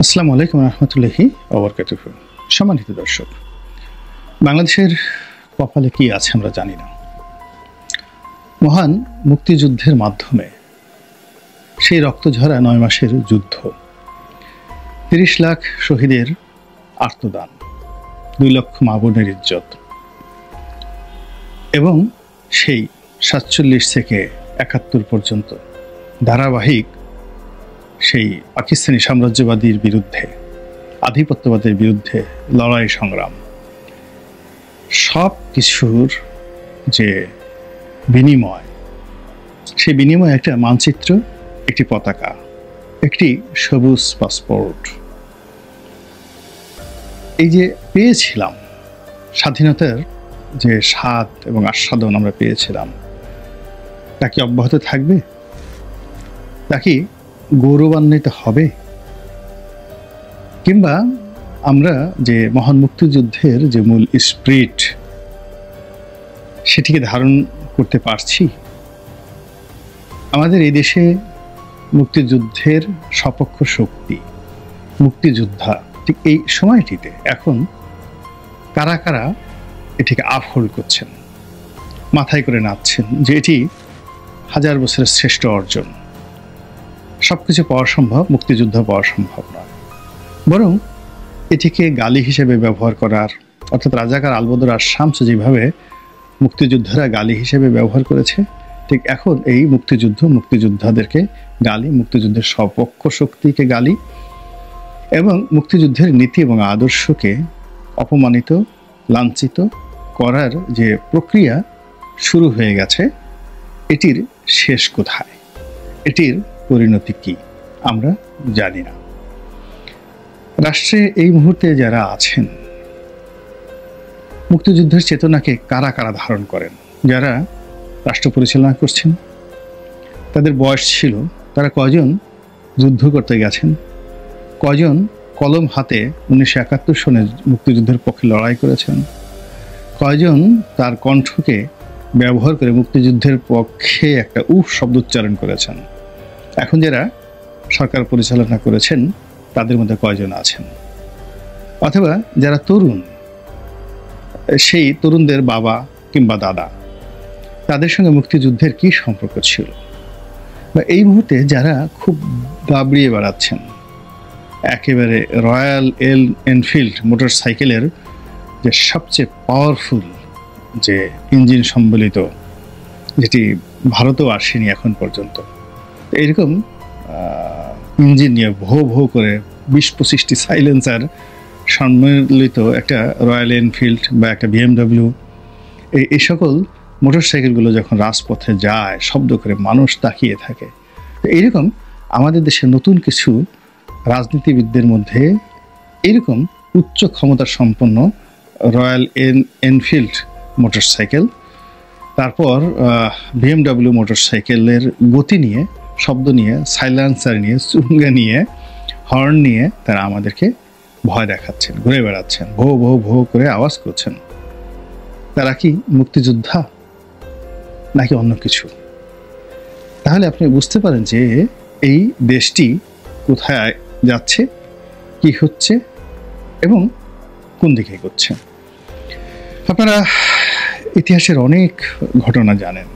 আসসালামু আলাইকুম রহমতুল্লাহি ওবরকাতুহু। সম্মানিত দর্শক, বাংলাদেশের কপালে কি আছে আমরা জানি না। মহান মুক্তিযুদ্ধের মাধ্যমে সেই রক্তঝরা ৯ মাসের যুদ্ধ, ৩০ লাখ শহীদের আর্তদান, ২ লক্ষ মা বোনের ইজ্জত এবং সেই ৪৭ থেকে ৭১ পর্যন্ত ধারাবাহিক সেই পাকিস্তানি সাম্রাজ্যবাদীর বিরুদ্ধে, আধিপত্যবাদের বিরুদ্ধে লড়াই সংগ্রাম, সব কিছুর যে বিনিময়, সেই বিনিময়ে একটা মানচিত্র, একটি পতাকা, একটি সবুজ পাসপোর্ট, এই যে পেয়েছিলাম স্বাধীনতার যে স্বাদ এবং আস্বাদন আমরা পেয়েছিলাম, তা কি অব্যাহত থাকবে? তা কি গৌরবান্বিত হবে? কিংবা আমরা যে মহান মুক্তিযুদ্ধের যে মূল স্পিরিট, সেটিকে ধারণ করতে পারছি? আমাদের এই দেশে মুক্তিযুদ্ধের সপক্ষ শক্তি, মুক্তিযোদ্ধা, ঠিক এই সময়টিতে এখন কারা কারা এটিকে আপহোল্ড করছেন, মাথায় করে নাচছেন যে এটি হাজার বছরের শ্রেষ্ঠ অর্জন, সবকিছু পাওয়া সম্ভব, মুক্তিযুদ্ধ পাওয়া সম্ভব নয়, বরং এটিকে গালি হিসেবে ব্যবহার করার, অর্থাৎ রাজাকার আলবদর আর শামস যেভাবে মুক্তিযোদ্ধারা গালি হিসেবে ব্যবহার করেছে, ঠিক এখন এই মুক্তিযোদ্ধাদেরকে গালি, মুক্তিযুদ্ধের সপক্ষ শক্তিকে গালি এবং মুক্তিযুদ্ধের নীতি এবং আদর্শকে অপমানিত, লাঞ্ছিত করার যে প্রক্রিয়া শুরু হয়ে গেছে, এটির শেষ কোথায়, এটির পরিণতি কি আমরা জানি না। রাষ্ট্রে এই মুহূর্তে যারা আছেন, মুক্তিযুদ্ধের চেতনাকে কারা কারা ধারণ করেন, যারা রাষ্ট্র পরিচালনা করছেন, তাদের বয়স ছিল, তারা কয়জন যুদ্ধ করতে গেছেন, কয়জন কলম হাতে ১৯৭১ সনে মুক্তিযুদ্ধের পক্ষে লড়াই করেছেন, কয়জন তার কণ্ঠকে ব্যবহার করে মুক্তিযুদ্ধের পক্ষে একটা শব্দ উচ্চারণ করেছেন, এখন যারা সরকার পরিচালনা করেছেন তাদের মধ্যে কয়জন আছেন, অথবা যারা তরুণ, সেই তরুণদের বাবা কিংবা দাদা, তাদের সঙ্গে মুক্তিযুদ্ধের কি সম্পর্ক ছিল, বা এই মুহূর্তে যারা খুব গাবড়িয়ে বেড়াচ্ছেন, একেবারে রয়্যাল এনফিল্ড মোটর সাইকেলের যে সবচেয়ে পাওয়ারফুল যে ইঞ্জিন সম্বলিত, যেটি ভারতেও আসেনি এখন পর্যন্ত, এইরকম ইঞ্জিন নিয়ে ভো করে ২০-২৫টি সাইলেন্সার সম্মিলিত একটা রয়্যাল এনফিল্ড বা একটা BMW, এই সকল মোটরসাইকেলগুলো যখন রাজপথে যায়, শব্দ করে মানুষ তাকিয়ে থাকে, তো এইরকম আমাদের দেশে নতুন কিছু রাজনীতিবিদদের মধ্যে এইরকম উচ্চ ক্ষমতা সম্পন্ন রয়্যাল এনফিল্ড মোটরসাইকেল, তারপর BMW মোটরসাইকেলের গতি নিয়ে, শব্দ নিয়ে, সাইলেন্সার নিয়ে, চুঙ্গা নিয়ে, হর্ন নিয়ে তারা আমাদেরকে ভয় দেখাচ্ছেন, ঘুরে বেড়াচ্ছেন, ভো ভো ভো করে আওয়াজ করছেন। তারা কি মুক্তিযোদ্ধা নাকি অন্য কিছু? তাহলে আপনি বুঝতে পারেন যে এই দেশটি কোথায় যাচ্ছে, কি হচ্ছে এবং কোন দিকে এগোচ্ছে। আপনারা ইতিহাসের অনেক ঘটনা জানেন।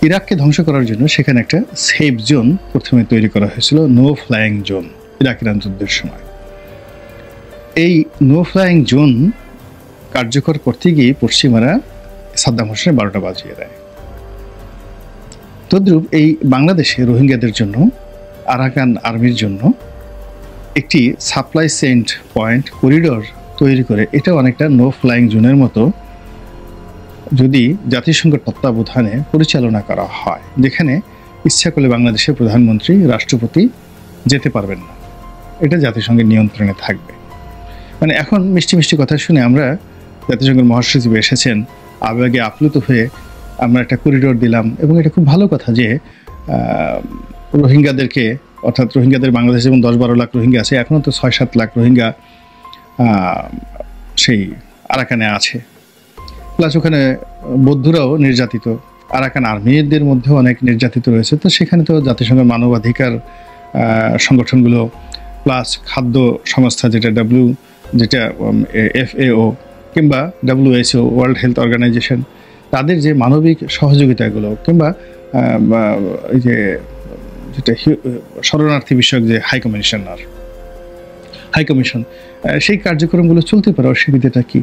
ইরাককে ধ্বংস করার জন্য সেখানে একটা সেফ জোন প্রথমে তৈরি করা হয়েছিল, no flying zone, Iraq Iran যুদ্ধের সময়। এই নো ফ্লাইং জোন কার্যকর করতে গিয়ে পশ্চিমারা সাদ্দাম হোসেনের ১২টা বাজিয়ে দেয়। তদ্রূপ এই বাংলাদেশে রোহিঙ্গাদের জন্য, আরাকান আর্মির জন্য একটি সাপ্লাই সেন্ট পয়েন্ট করিডোর তৈরি করে, এটা অনেকটা নো ফ্লাইং জোনের মতো যদি জাতিসংঘের তত্ত্বাবধানে পরিচালনা করা হয়, যেখানে ইচ্ছা করলে বাংলাদেশের প্রধানমন্ত্রী, রাষ্ট্রপতি যেতে পারবেন না, এটা জাতিসংঘের নিয়ন্ত্রণে থাকবে। মানে এখন মিষ্টি মিষ্টি কথা শুনে আমরা, জাতিসংঘের মহাসচিব এসেছেন, আবেগে আপ্লুত হয়ে আমরা একটা করিডোর দিলাম, এবং এটা খুব ভালো কথা যে রোহিঙ্গাদেরকে, অর্থাৎ রোহিঙ্গাদের, বাংলাদেশে যেমন ১০-১২ লাখ রোহিঙ্গা আছে, এখনও তো ৬-৭ লাখ রোহিঙ্গা সেই আরাকানে আছে, প্লাস ওখানে বৌদ্ধরাও নির্যাতিত, আরাকান আর্মিদের মধ্যেও অনেক নির্যাতিত রয়েছে। তো সেখানে তো জাতিসংঘের মানবাধিকার সংগঠনগুলো প্লাস খাদ্য সংস্থা যেটা FAO কিংবা WHO ওয়ার্ল্ড হেলথ অর্গানাইজেশন, তাদের যে মানবিক সহযোগিতাগুলো কিংবা এই যেটা শরণার্থী বিষয়ক যে হাই কমিশন সেই কার্যক্রমগুলো চলতে পারে, অসুবিধাটা কি?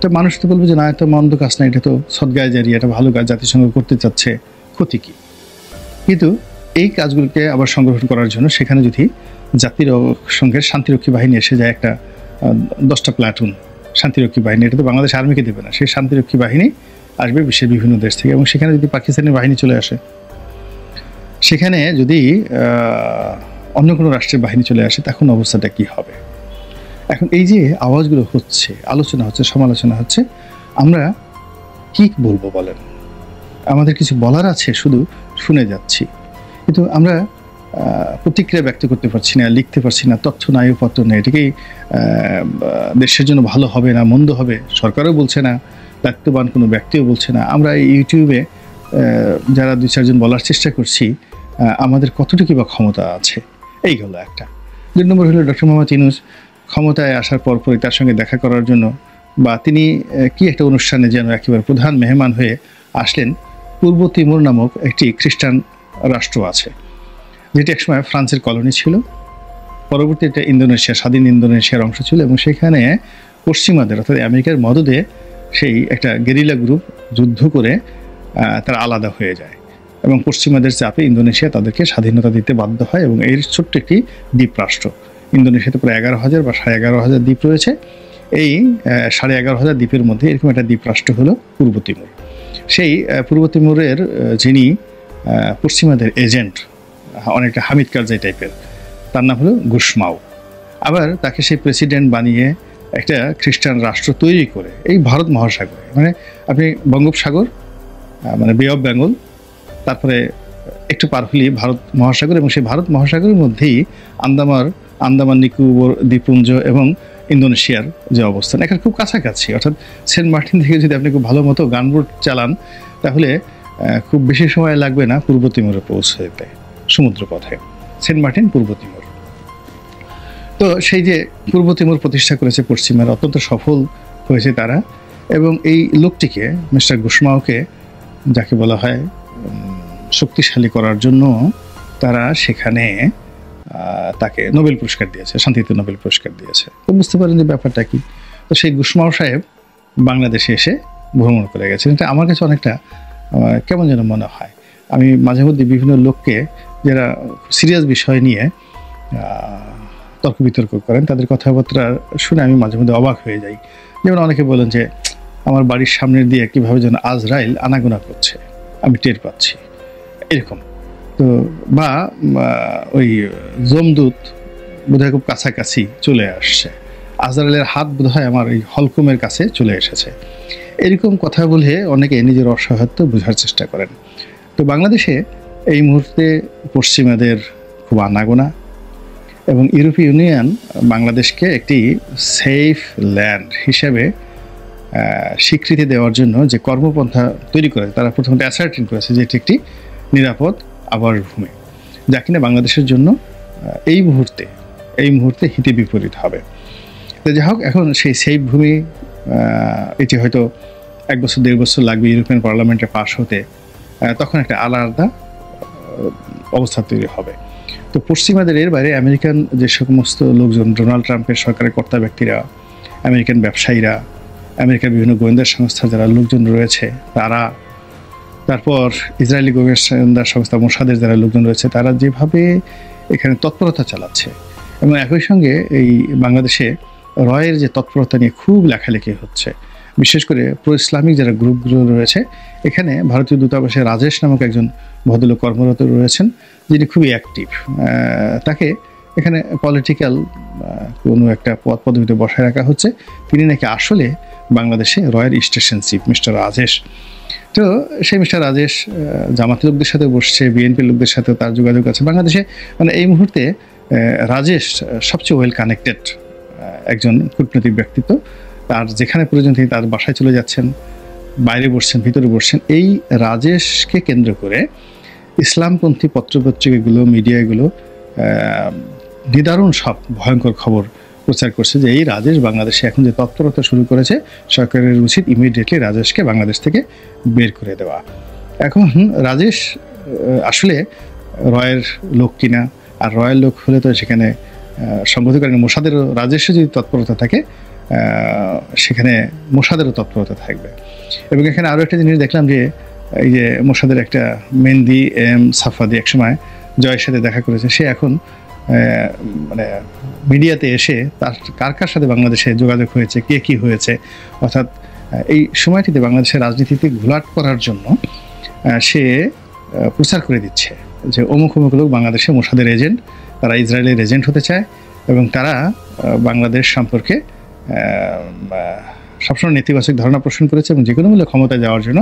তো মানুষ তো বলবে যে না, এত মন্দ কাজ না, এটা তো সদ্গায় জারিয়া, এটা ভালো কাজ, জাতিসংঘ করতে চাচ্ছে, ক্ষতি কি? কিন্তু এই কাজগুলোকে আবার সংগঠন করার জন্য সেখানে যদি জাতিসংঘের শান্তিরক্ষী বাহিনী এসে যায়, একটা 10টা প্লাটুন শান্তিরক্ষী বাহিনী, এটা তো বাংলাদেশ আর্মিকে দেবে না, সেই শান্তিরক্ষী বাহিনী আসবে বিশ্বের বিভিন্ন দেশ থেকে, এবং সেখানে যদি পাকিস্তানি বাহিনী চলে আসে, সেখানে যদি অন্য কোনো রাষ্ট্রের বাহিনী চলে আসে, তখন অবস্থাটা কি হবে? এখন এই যে আওয়াজগুলো হচ্ছে, আলোচনা হচ্ছে, সমালোচনা হচ্ছে, আমরা কি বলবো বলেন? আমাদের কিছু বলার আছে, শুধু শুনে যাচ্ছি, কিন্তু আমরা প্রতিক্রিয়া ব্যক্ত করতে পারছি না, লিখতে পারছি না, তথ্য নাই, পত্র নেই। এটাকেই দেশের জন্য ভালো হবে না মন্দ হবে সরকারও বলছে না, দায়িত্ববান কোনো ব্যক্তিও বলছে না। আমরা এই ইউটিউবে যারা 2-4 জন বলার চেষ্টা করছি, আমাদের কতটুকু বা ক্ষমতা আছে, এই হলো একটা। 2 নম্বর হলো ডক্টর মোহাম্মদ ইউনূস ক্ষমতায় আসার পরপরই তার সঙ্গে দেখা করার জন্য, বা তিনি কি একটা অনুষ্ঠানে যেন একেবারে প্রধান মেহমান হয়ে আসলেন। পূর্ব তিমুর নামক একটি খ্রিস্টান রাষ্ট্র আছে, যেটি একসময় ফ্রান্সের কলোনি ছিল, পরবর্তীতে স্বাধীন ইন্দোনেশিয়ার অংশ ছিল, এবং সেখানে পশ্চিমাদের অর্থাৎ আমেরিকার মদদে সেই একটা গেরিলা গ্রুপ যুদ্ধ করে তারা আলাদা হয়ে যায়, এবং পশ্চিমাদের চাপে ইন্দোনেশিয়া তাদেরকে স্বাধীনতা দিতে বাধ্য হয়, এবং এর ছোট্ট একটি দ্বীপ রাষ্ট্র। ইন্দোনেশিয়াতে প্রায় 11,000 বা 11,500 দ্বীপ রয়েছে। এই 11,500 দ্বীপের মধ্যে এরকম একটা দ্বীপ রাষ্ট্র হলো পূর্ব তিমুর। সেই পূর্ব তিমুরের যিনি পশ্চিমাদের এজেন্ট, অনেকটা হামিদ কারজাই টাইপের, তার নাম হলো গুশমাও। আবার তাকে সেই প্রেসিডেন্ট বানিয়ে একটা খ্রিস্টান রাষ্ট্র তৈরি করে এই ভারত মহাসাগরে, মানে আপনি বঙ্গোপসাগর মানে বে অফ বেঙ্গল, তারপরে একটু পার হলেই ভারত মহাসাগর, এবং সেই ভারত মহাসাগরের মধ্যেই আন্দামান নিকোবর দ্বীপপুঞ্জ এবং ইন্দোনেশিয়ার যে অবস্থান, এখানে খুব কাছাকাছি। অর্থাৎ সেন্ট মার্টিন থেকে যদি আপনি খুব ভালো মতো গানবোট চালান, তাহলে খুব বেশি সময় লাগবে না পূর্ব তিমুরে পৌঁছতে সমুদ্র পথে। সেন্ট মার্টিন পূর্ব তিমুর। তো সেই যে পূর্ব তিমুর প্রতিষ্ঠা করেছে পশ্চিমারা, অত্যন্ত সফল হয়েছে তারা, এবং এই লোকটিকে, মিস্টার গুশমাওকে, যাকে বলা হয় শক্তিশালী করার জন্য তারা সেখানে তাকে নোবেল পুরস্কার দিয়েছে, শান্তিতে নোবেল পুরস্কার দিয়েছে। তো বুঝতে পারেন যে ব্যাপারটা কি। তো সেই গুশমাও সাহেব বাংলাদেশে এসে ভ্রমণ করে গেছেন। এটা আমার কাছে অনেকটা কেমন যেন মনে হয়। আমি মাঝে মধ্যে বিভিন্ন লোককে যারা সিরিয়াস বিষয় নিয়ে তর্ক বিতর্ক করেন, তাদের কথাবার্তা শুনে আমি মাঝে মধ্যে অবাক হয়ে যাই। যেমন অনেকে বলেন যে আমার বাড়ির সামনের দিয়ে কীভাবে যেন আজরাইল আনাগোনা করছে, আমি টের পাচ্ছি, এরকম। তো বা ওই যমদূত বোধহয় খুব কাছাকাছি চলে আসছে, আজরাইলের হাত বোধহয় আমার এই হলকুমের কাছে চলে এসেছে, এরকম কথা বলে অনেকে নিজের অসহায়ত্ব বোঝার চেষ্টা করেন। তো বাংলাদেশে এই মুহূর্তে পশ্চিমাদের খুব আনাগোনা, এবং ইউরোপীয় ইউনিয়ন বাংলাদেশকে একটি সেফ ল্যান্ড হিসেবে স্বীকৃতি দেওয়ার জন্য যে কর্মপন্থা তৈরি করে, তারা প্রথমত অ্যাসার্টিন করেছে যে এটি একটি নিরাপদ আবাস ভূমি, যা কিনা বাংলাদেশের জন্য এই মুহূর্তে হিতে বিপরীত হবে। তো যাই হোক, এখন সেই সেফ ভূমি এটি হয়তো 1 বছর 1.5 বছর লাগবে ইউরোপিয়ান পার্লামেন্টে পাস হতে, তখন একটা আলাদা অবস্থা তৈরি হবে। তো পশ্চিমাদের এর বাইরে আমেরিকান যে সমস্ত লোকজন, ডোনাল্ড ট্রাম্পের সরকারের কর্তা ব্যক্তিরা, আমেরিকান ব্যবসায়ীরা, আমেরিকার বিভিন্ন গোয়েন্দা সংস্থার যারা লোকজন রয়েছে তারা, তারপর ইসরায়েলি গোয়েন্দা সংস্থা মোসাদের যারা লোকজন রয়েছে, তারা যেভাবে এখানে তৎপরতা চালাচ্ছে, এবং একই সঙ্গে এই বাংলাদেশে রয়ের যে তৎপরতা নিয়ে খুব লেখালেখি হচ্ছে, বিশেষ করে প্রো ইসলামিক যারা গ্রুপগুলো রয়েছে, এখানে ভারতীয় দূতাবাসে রাজেশ নামক একজন ভদ্রলোক কর্মরত রয়েছেন, যিনি খুবই অ্যাক্টিভ। তাকে এখানে পলিটিক্যাল কোনো একটা পদবিতে বসায় রাখা হচ্ছে। তিনি নাকি আসলে বাংলাদেশে রয়ের স্টেশন চিফ মিস্টার রাজেশ। তো সেই মিস্টার রাজেশ জামাতের লোকদের সাথে বসছে, বিএনপির লোকদের সাথে তার যোগাযোগ আছে বাংলাদেশে। মানে এই মুহূর্তে রাজেশ সবচেয়ে ওয়েল কানেক্টেড একজন কূটনৈতিক ব্যক্তিত্ব। তার যেখানে প্রয়োজন তিনি তার বাসায় চলে যাচ্ছেন, বাইরে বসছেন, ভিতরে বসছেন। এই রাজেশকে কেন্দ্র করে ইসলামপন্থী পত্রপত্রিকাগুলো, মিডিয়াগুলো নিদারুণ সব ভয়ঙ্কর খবর প্রচার করছে যে এই রাজেশ বাংলাদেশে এখন যে তৎপরতা শুরু করেছে, সরকারের উচিত ইমিডিয়েটলি রাজেশকে বাংলাদেশ থেকে বের করে দেওয়া। এখন রাজেশ আসলে রয়ের লোক কিনা, আর রয়ের লোক হলে তো সেখানে সংগঠিতকারী মোসাদেরও, রাজেশের যদি তৎপরতা থাকে সেখানে মোসাদেরও তৎপরতা থাকবে। এবং এখানে আরও একটা জিনিস দেখলাম যে এই যে মোসাদের একটা মেহেদি এম সাফাদি একসময় জয়ের সাথে দেখা করেছে, সে এখন মানে মিডিয়াতে এসে তার কার কার সাথে বাংলাদেশে যোগাযোগ হয়েছে, কে কী হয়েছে, অর্থাৎ এই সময়টিতে বাংলাদেশের রাজনীতিতে ঘোলাট করার জন্য সে প্রচার করে দিচ্ছে যে অমুক অমুক লোক বাংলাদেশে মোসাদের এজেন্ট, তারা ইসরায়েলের এজেন্ট হতে চায় এবং তারা বাংলাদেশ সম্পর্কে সবসময় নেতিবাচক ধারণা পোষণ করেছে এবং যে কোনো মূল্যে ক্ষমতায় যাওয়ার জন্য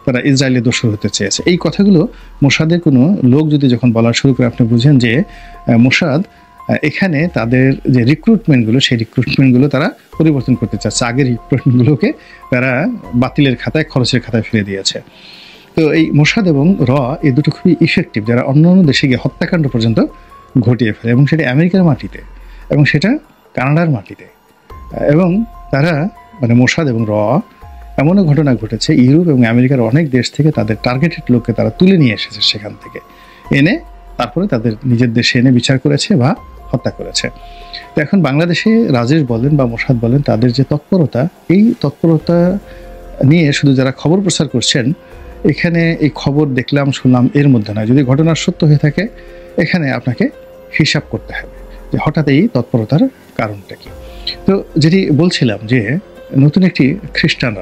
তারা ইসরায়েলের দোষর হতে চেয়েছে। এই কথাগুলো মোসাদের কোনো লোক যদি যখন বলা শুরু করে, আপনি বুঝেন যে মোসাদ এখানে তাদের যে রিক্রুটমেন্টগুলো, সেই রিক্রুটমেন্টগুলো তারা পরিবর্তন করতে চাচ্ছে। আগের রিক্রুটমেন্টগুলোকে তারা বাতিলের খাতায়, খরচের খাতায় ফেলে দিয়েছে। তো এই মোসাদ এবং এই দুটো খুবই ইফেক্টিভ, যারা অন্য অন্য দেশে গিয়ে হত্যাকাণ্ড পর্যন্ত ঘটিয়ে ফেলে, এবং সেটা আমেরিকার মাটিতে এবং সেটা কানাডার মাটিতে। এবং তারা মানে মোসাদ এবং এমনও ঘটনা ঘটেছে, ইউরোপ এবং আমেরিকার অনেক দেশ থেকে তাদের টার্গেটেড লোককে তারা তুলে নিয়ে এসেছে, সেখান থেকে এনে তারপরে তাদের নিজের দেশে এনে বিচার করেছে বা হত্যা করেছে। তো এখন বাংলাদেশে রাজেশ বলেন বা মোসাদ বলেন, তাদের যে তৎপরতা, এই তৎপরতা নিয়ে শুধু যারা খবর প্রচার করছেন, এখানে এই খবর দেখলাম শুনলাম এর মধ্যে নয়। যদি ঘটনার সত্য হয়ে থাকে, এখানে আপনাকে হিসাব করতে হবে যে হঠাৎ এই তৎপরতার কারণটা কি। তো যেটি বলছিলাম যে নতুন একটি খ্রিস্টান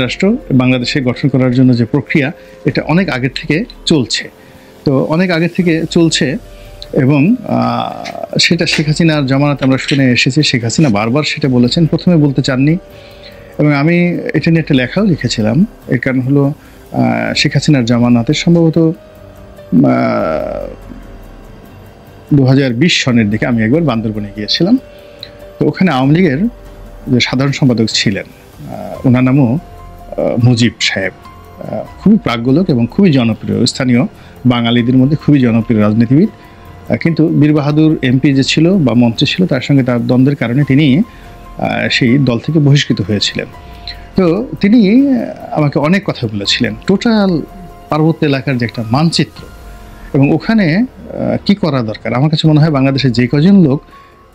রাষ্ট্র বাংলাদেশে গঠন করার জন্য যে প্রক্রিয়া, এটা অনেক আগের থেকে চলছে। তো অনেক আগের থেকে চলছে এবং সেটা শেখ হাসিনার জামানাতে আমরা শুনে এসেছি। শেখ হাসিনা বারবার সেটা বলেছেন, প্রথমে বলতে চাননি, এবং আমি এটা নিয়ে একটা লেখাও লিখেছিলাম। এর কারণ হলো শেখ হাসিনার জামানাতে সম্ভবত 2020 সনের দিকে আমি একবার বান্দরবনে গিয়েছিলাম। তো ওখানে আওয়ামী লীগের যে সাধারণ সম্পাদক ছিলেন, ওনার নামও মুজিব সাহেব, খুবই প্রাজ্ঞলোক এবং খুবই জনপ্রিয়, স্থানীয় বাঙালিদের মধ্যে খুবই জনপ্রিয় রাজনীতিবিদ। কিন্তু বীর বাহাদুর এমপি যে ছিল বা মন্ত্রী ছিল, তার সঙ্গে তার দ্বন্দ্বের কারণে তিনি সেই দল থেকে বহিষ্কৃত হয়েছিলেন। তো তিনি আমাকে অনেক কথা বলেছিলেন, টোটাল পার্বত্য এলাকার যে একটা মানচিত্র এবং ওখানে কি করা দরকার। আমার কাছে মনে হয় বাংলাদেশে যে কজন লোক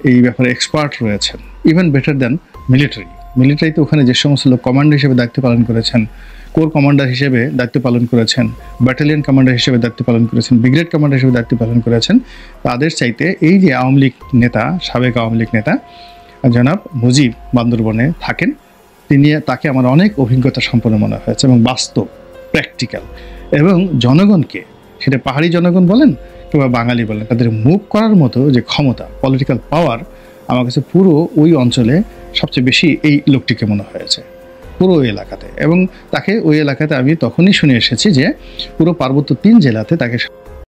এই ব্যাপারে এক্সপার্ট রয়েছেন, ইভেন বেটার দ্যান মিলিটারিতে ওখানে যে সমস্ত লোক কমান্ডার হিসেবে দায়িত্ব পালন করেছেন, কোর কমান্ডার হিসেবে দায়িত্ব পালন করেছেন, ব্যাটালিয়ন কমান্ডার হিসেবে দায়িত্ব পালন করেছেন, ব্রিগেড কমান্ডার হিসেবে দায়িত্ব পালন করেছেন, তাদের চাইতে এই যে আওয়ামী লীগ নেতা, সাবেক আওয়ামী লীগ নেতা জনাব মুজিব বান্দরবনে থাকেন, তাকে আমার অনেক অভিজ্ঞতা সম্পন্ন মনে হয়েছে এবং বাস্তব, প্র্যাকটিক্যাল, এবং জনগণকে, সেটা পাহাড়ি জনগণ বলেন কিংবা বাঙালি বলেন, তাদের মুভ করার মতো যে ক্ষমতা, পলিটিক্যাল পাওয়ার, আমার কাছে পুরো ওই অঞ্চলে সবচেয়ে বেশি এই লোকটিকে মনে হয়েছে, পুরো ওই এলাকাতে। এবং তাকে ওই এলাকাতে আমি তখনই শুনে এসেছি যে পুরো পার্বত্য 3 জেলাতে তাকে